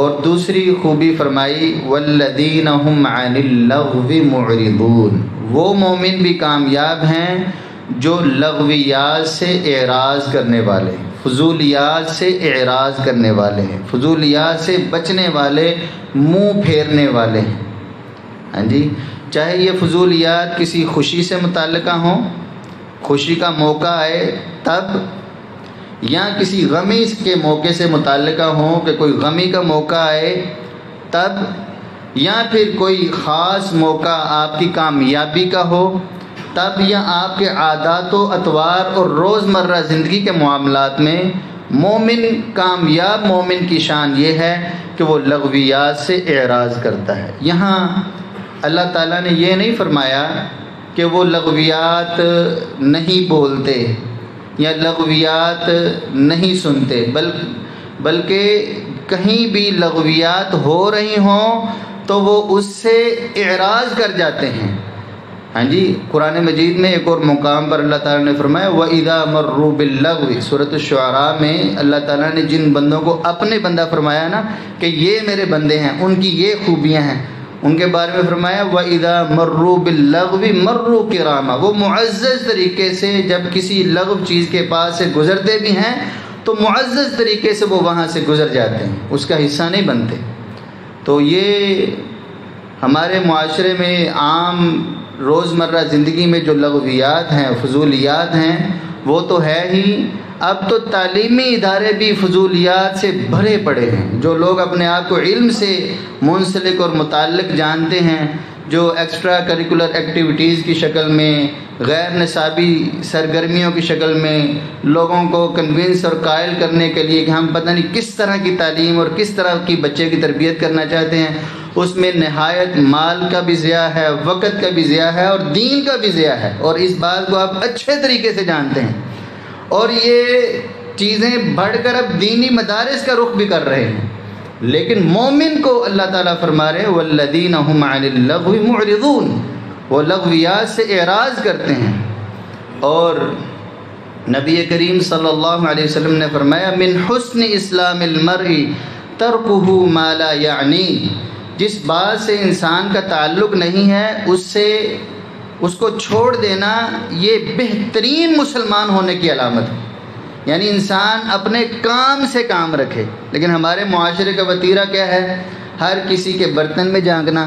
اور دوسری خوبی فرمائی والذین هم عن اللغو معرضون، وہ مومن بھی کامیاب ہیں جو لغویات سے اعراض کرنے والے ہیں، فضولیات سے اعراض کرنے والے ہیں، فضولیات سے بچنے والے، منہ پھیرنے والے ہیں۔ ہاں جی، چاہے یہ فضولیات کسی خوشی سے متعلقہ ہوں، خوشی کا موقع آئے تب، یا کسی غمی کے موقع سے متعلقہ ہوں کہ کوئی غمی کا موقع آئے تب، یا پھر کوئی خاص موقع آپ کی کامیابی کا ہو تب، یا آپ کے عادات و اطوار اور روزمرہ زندگی کے معاملات میں، مومن، کامیاب مومن کی شان یہ ہے کہ وہ لغویات سے اعراض کرتا ہے۔ یہاں اللہ تعالیٰ نے یہ نہیں فرمایا کہ وہ لغویات نہیں بولتے یا لغویات نہیں سنتے، بلکہ کہیں بھی لغویات ہو رہی ہوں تو وہ اس سے اعراض کر جاتے ہیں۔ ہاں جی، قرآن مجید میں ایک اور مقام پر اللہ تعالیٰ نے فرمایا وَإِذَا مَرُّوا بِاللَّغْوِ، سورۃ الشعراء میں اللہ تعالیٰ نے جن بندوں کو اپنے بندہ فرمایا نا کہ یہ میرے بندے ہیں، ان کی یہ خوبیاں ہیں، ان کے بارے میں فرمایا وَإِذَا مَرُّوا بِاللَّغْوِ مَرُّوا كِرَامًا، وہ معزز طریقے سے جب کسی لغو چیز کے پاس سے گزرتے بھی ہیں تو معزز طریقے سے وہ وہاں سے گزر جاتے ہیں، اس کا حصہ نہیں بنتے۔ تو یہ ہمارے معاشرے میں عام روزمرہ زندگی میں جو لغویات ہیں، فضولیات ہیں، وہ تو ہے ہی، اب تو تعلیمی ادارے بھی فضولیات سے بھرے پڑے ہیں۔ جو لوگ اپنے آپ کو علم سے منسلک اور متعلق جانتے ہیں، جو ایکسٹرا کریکولر ایکٹیویٹیز کی شکل میں، غیر نصابی سرگرمیوں کی شکل میں لوگوں کو کنونس اور قائل کرنے کے لیے کہ ہم پتہ نہیں کس طرح کی تعلیم اور کس طرح کی بچے کی تربیت کرنا چاہتے ہیں، اس میں نہایت مال کا بھی ضیاع ہے، وقت کا بھی ضیاع ہے اور دین کا بھی ضیاع ہے، اور اس بات کو آپ اچھے طریقے سے جانتے ہیں، اور یہ چیزیں بڑھ کر اب دینی مدارس کا رخ بھی کر رہے ہیں۔ لیکن مومن کو اللہ تعالیٰ فرما رہے والذین هم عن اللغو معرضون، وہ لغویات سے اعراض کرتے ہیں۔ اور نبی کریم صلی اللہ علیہ وسلم نے فرمایا من حسن اسلام المرء ترکہ ما لا یعنی، جس بات سے انسان کا تعلق نہیں ہے اس کو چھوڑ دینا یہ بہترین مسلمان ہونے کی علامت ہے۔ یعنی انسان اپنے کام سے کام رکھے، لیکن ہمارے معاشرے کا وتیرہ کیا ہے؟ ہر کسی کے برتن میں جھانکنا،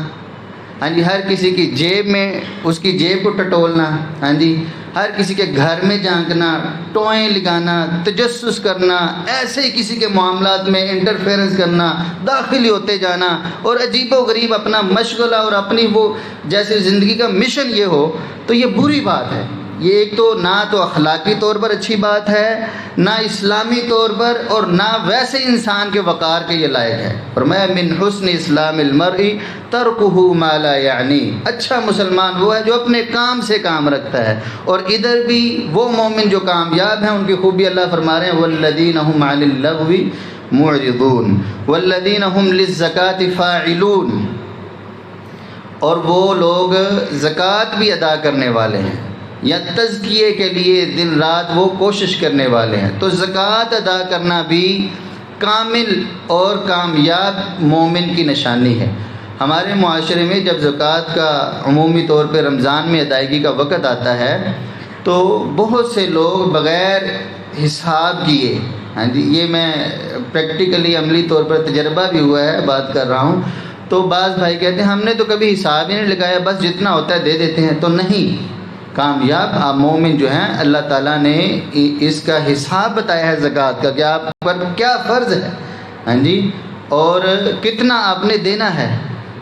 ہاں جی، ہر کسی کی جیب میں اس کی جیب کو ٹٹولنا، ہاں جی، ہر کسی کے گھر میں جھانکنا، ٹوئیں لگانا، تجسس کرنا، ایسے ہی کسی کے معاملات میں انٹرفیئرنس کرنا، داخلی ہوتے جانا، اور عجیب و غریب اپنا مشغلہ اور اپنی وہ جیسے زندگی کا مشن یہ ہو، تو یہ بری بات ہے۔ یہ ایک تو نہ تو اخلاقی طور پر اچھی بات ہے، نہ اسلامی طور پر، اور نہ ویسے انسان کے وقار کے یہ لائق ہے۔ فرمایا من حسن اسلام المرء ترکہ ما لا یعنی، اچھا مسلمان وہ ہے جو اپنے کام سے کام رکھتا ہے۔ اور ادھر بھی وہ مومن جو کامیاب ہیں ان کی خوبی اللہ فرما رہے ہیں والذین هم عن اللغو معرضون والذین هم للزکاة فاعلون، اور وہ لوگ زکوٰۃ بھی ادا کرنے والے ہیں یا تزکیے کے لیے دن رات وہ کوشش کرنے والے ہیں۔ تو زکوٰۃ ادا کرنا بھی کامل اور کامیاب مومن کی نشانی ہے۔ ہمارے معاشرے میں جب زکوٰۃ کا عمومی طور پہ رمضان میں ادائیگی کا وقت آتا ہے تو بہت سے لوگ بغیر حساب کیے، ہاں جی، یہ میں پریکٹیکلی عملی طور پر تجربہ بھی ہوا ہے، بات کر رہا ہوں، تو بعض بھائی کہتے ہیں ہم نے تو کبھی حساب ہی نہیں لگایا، بس جتنا ہوتا ہے دے دیتے ہیں۔ تو نہیں، کامیاب مومن جو ہیں اللہ تعالیٰ نے اس کا حساب بتایا ہے زکوٰۃ کا، کہ آپ پر کیا فرض ہے، ہاں جی، اور کتنا آپ نے دینا ہے۔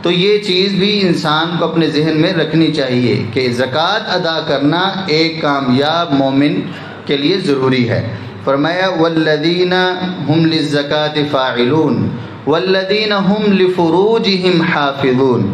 تو یہ چیز بھی انسان کو اپنے ذہن میں رکھنی چاہیے کہ زکوٰۃ ادا کرنا ایک کامیاب مومن کے لیے ضروری ہے۔ فرمایا والذین هم للزکاة فاعلون والذین هم لفروجهم حافظون،